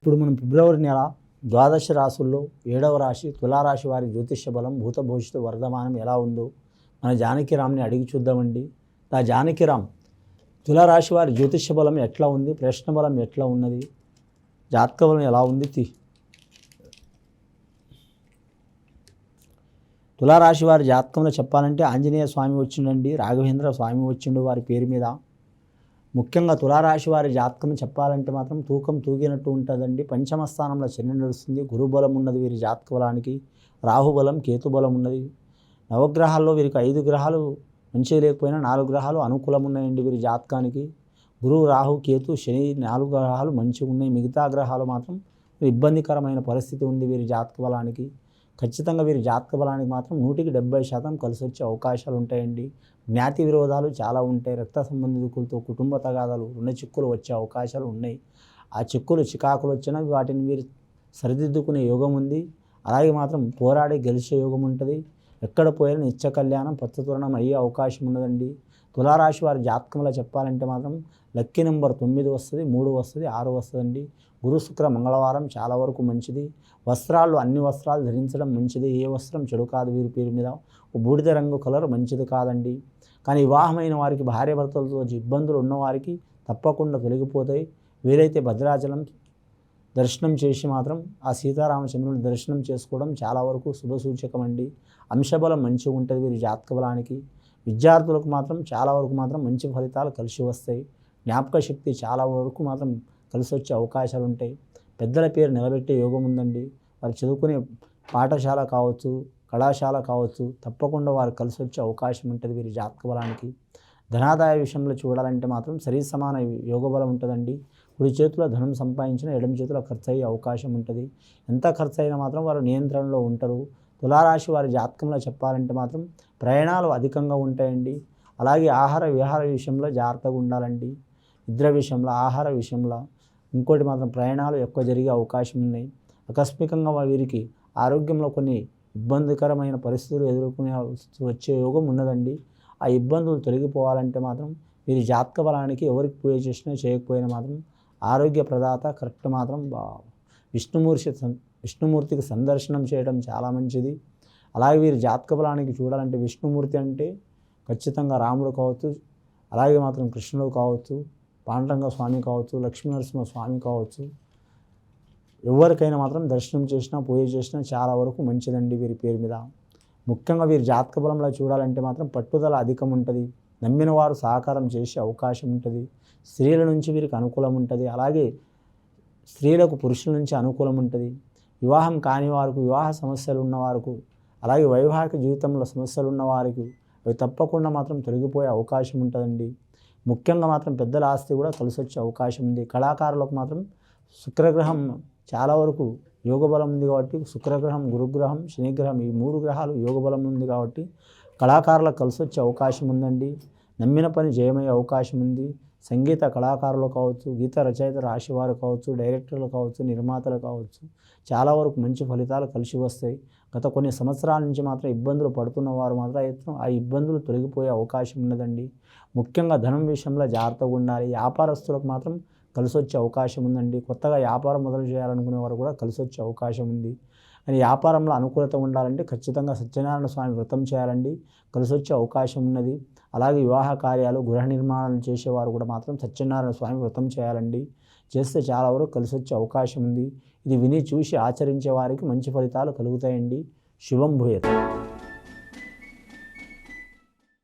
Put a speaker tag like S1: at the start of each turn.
S1: ఇప్పుడు మనం ఫిబ్రవరి నెల ద్వాదశ రాశుల్లో 7వ రాశి తులారాశి వారి జ్యోతిష్య బలం భూత భవిష్యత్తు వర్ధమానం ఎలా ఉందో మన జానకిరామ్ని అడిగి చూద్దామండి. ఆ జానకిరామ్ తులారాశి వారి జ్యోతిష్య బలం ఎట్లా ఉంది, ప్రశ్న బలం ఎట్లా ఉన్నది, జాతక బలం ఎలా ఉంది? తులారాశి వారి జాతకంలో చెప్పాలంటే ఆంజనేయ స్వామి వచ్చిండండి, రాఘవేంద్ర స్వామి వచ్చిండు వారి పేరు మీద. ముఖ్యంగా తులారాశి వారి జాతకం చెప్పాలంటే మాత్రం తూకం తూగినట్టు ఉంటుందండి. పంచమ స్థానంలో శని నడుస్తుంది, గురుబలం ఉన్నది వీరి జాతక బలానికి, రాహుబలం కేతుబలం ఉన్నది. నవగ్రహాల్లో వీరికి 5 గ్రహాలు మంచిగా లేకపోయినా 4 గ్రహాలు అనుకూలం ఉన్నాయండి వీరి జాతకానికి. గురువు, రాహు, కేతు, శని 4 గ్రహాలు మంచిగా ఉన్నాయి. మిగతా గ్రహాలు మాత్రం ఇబ్బందికరమైన పరిస్థితి ఉంది వీరి జాతక బలానికి. ఖచ్చితంగా వీరి జాతక బలానికి మాత్రం 170% కలిసి వచ్చే అవకాశాలు ఉంటాయండి. జ్ఞాతి విరోధాలు చాలా ఉంటాయి. రక్త సంబంధికులతో కుటుంబ తగాదాలు, రుణ చిక్కులు వచ్చే అవకాశాలు ఉన్నాయి. ఆ చిక్కులు చికాకులు వచ్చినా వాటిని వీరు సరిదిద్దుకునే యోగం ఉంది. అలాగే మాత్రం పోరాడి గెలిచే యోగం ఉంటుంది. ఎక్కడ పోయినా నిత్య కళ్యాణం పచ్చతోరణం అయ్యే అవకాశం ఉన్నదండి. తులారాశి వారి జాతకంలో చెప్పాలంటే మాత్రం లక్కీ నెంబర్ 9 వస్తుంది, 3 వస్తుంది, 6 వస్తుందండి. గురు శుక్ర మంగళవారం చాలా వరకు మంచిది. వస్త్రాలు అన్ని వస్త్రాలు ధరించడం మంచిది. ఏ వస్త్రం చెడు కాదు వీరి పేరు మీద. బూడిద రంగు కలర్ మంచిది కాదండి. కానీ వివాహమైన వారికి, భార్యాభర్తలతో ఇబ్బందులు ఉన్నవారికి తప్పకుండా తొలగిపోతాయి. వీలైతే భద్రాచలం దర్శనం చేసి మాత్రం ఆ సీతారామచంద్రుని దర్శనం చేసుకోవడం చాలా వరకు శుభసూచకం అండి. అంశబలం మంచిగా ఉంటుంది వీరి జాతక బలానికి. విద్యార్థులకు మాత్రం చాలా వరకు మాత్రం మంచి ఫలితాలు కలిసి వస్తాయి. జ్ఞాపక శక్తి చాలా వరకు మాత్రం కలిసి వచ్చే అవకాశాలు ఉంటాయి. పెద్దల పేరు నిలబెట్టే యోగం ఉందండి. వారు చదువుకునే పాఠశాల కావచ్చు, కళాశాల కావచ్చు, తప్పకుండా వారు కలిసి వచ్చే అవకాశం ఉంటుంది వీరి జాతక బలానికి. ధనాదాయ విషయంలో చూడాలంటే మాత్రం సరి సమాన యోగ బలం ఉంటుందండి. కుడి చేతిలో ధనం సంపాదించిన ఎడమ చేతిలో ఖర్చు అయ్యే అవకాశం ఉంటుంది. ఎంత ఖర్చు అయినా మాత్రం వారు నియంత్రణలో ఉంటారు. తులారాశి వారి జాతకంలో చెప్పాలంటే మాత్రం ప్రయాణాలు అధికంగా ఉంటాయండి. అలాగే ఆహార విహార విషయంలో జాగ్రత్తగా ఉండాలండి. నిద్ర విషయంలో, ఆహార విషయంలో, ఇంకోటి మాత్రం ప్రయాణాలు ఎక్కువ జరిగే అవకాశం ఉన్నాయి. ఆకస్మికంగా వీరికి ఆరోగ్యంలో కొన్ని ఇబ్బందికరమైన పరిస్థితులు ఎదుర్కొనే వచ్చే యోగం ఉన్నదండి. ఆ ఇబ్బందులు తొలగిపోవాలంటే మాత్రం వీరి జాతక బలానికి ఎవరికి పూజ చేసినా చేయకపోయినా మాత్రం ఆరోగ్య ప్రదాత కరెక్ట్ మాత్రం విష్ణుమూర్తికి సందర్శనం చేయడం చాలా మంచిది. అలాగే వీరి జాతక బలానికి చూడాలంటే విష్ణుమూర్తి అంటే ఖచ్చితంగా రాముడు కావచ్చు, అలాగే మాత్రం కృష్ణుడు కావచ్చు, పాండురంగ స్వామి కావచ్చు, లక్ష్మీనరసింహ స్వామి కావచ్చు, ఎవరికైనా మాత్రం దర్శనం చేసినా పూజ చేసినా చాలా వరకు మంచిదండి వీరి పేరు మీద. ముఖ్యంగా వీరి జాతక బలంలో చూడాలంటే మాత్రం పట్టుదల అధికం ఉంటుంది. నమ్మిన వారు సహకారం చేసే అవకాశం ఉంటుంది. స్త్రీల నుంచి వీరికి అనుకూలం ఉంటుంది. అలాగే స్త్రీలకు పురుషుల నుంచి అనుకూలం ఉంటుంది. వివాహం కాని వారికి, వివాహ సమస్యలు ఉన్నవారికి, అలాగే వైవాహిక జీవితంలో సమస్యలు ఉన్నవారికి అవి తప్పకుండా మాత్రం తొలగిపోయే అవకాశం ఉంటుందండి. ముఖ్యంగా మాత్రం పెద్దల ఆస్తి కూడా కలిసి వచ్చే అవకాశం ఉంది. కళాకారులకు మాత్రం శుక్రగ్రహం చాలా వరకు యోగబలం ఉంది కాబట్టి, శుక్రగ్రహం, గురుగ్రహం, శనిగ్రహం ఈ 3 గ్రహాలు యోగబలం ఉంది కాబట్టి కళాకారులకు కలిసి వచ్చే అవకాశం ఉందండి. నమ్మిన పని జయమయ్యే అవకాశం ఉంది. సంగీత కళాకారులు కావచ్చు, గీత రచయిత రాసేవారు కావచ్చు, డైరెక్టర్లు కావచ్చు, నిర్మాతలు కావచ్చు, చాలా వరకు మంచి ఫలితాలు కలిసి వస్తాయి. గత కొన్ని సంవత్సరాల నుంచి మాత్రం ఇబ్బందులు పడుతున్న వారు మాత్రం ఆ ఇబ్బందులు తొలగిపోయే అవకాశం ఉన్నదండి. ముఖ్యంగా ధనం విషయంలో జాగ్రత్తగా ఉండాలి. వ్యాపారస్తులకు మాత్రం కలిసి వచ్చే అవకాశం ఉందండి. కొత్తగా వ్యాపారం మొదలు చేయాలనుకునే వారు కూడా కలిసి వచ్చే అవకాశం ఉంది. అని వ్యాపారంలో అనుకూలత ఉండాలంటే ఖచ్చితంగా సత్యనారాయణ స్వామి వ్రతం చేయాలండి, కలిసి వచ్చే అవకాశం ఉన్నది. అలాగే వివాహ కార్యాలు, గృహ నిర్మాణాలు చేసేవారు కూడా మాత్రం సత్యనారాయణ స్వామి వ్రతం చేయాలండి. చేస్తే చాలా వరకు కలిసి వచ్చే అవకాశం ఉంది. ఇది విని చూసి ఆచరించే వారికి మంచి ఫలితాలు కలుగుతాయండి. శుభం భూయత్.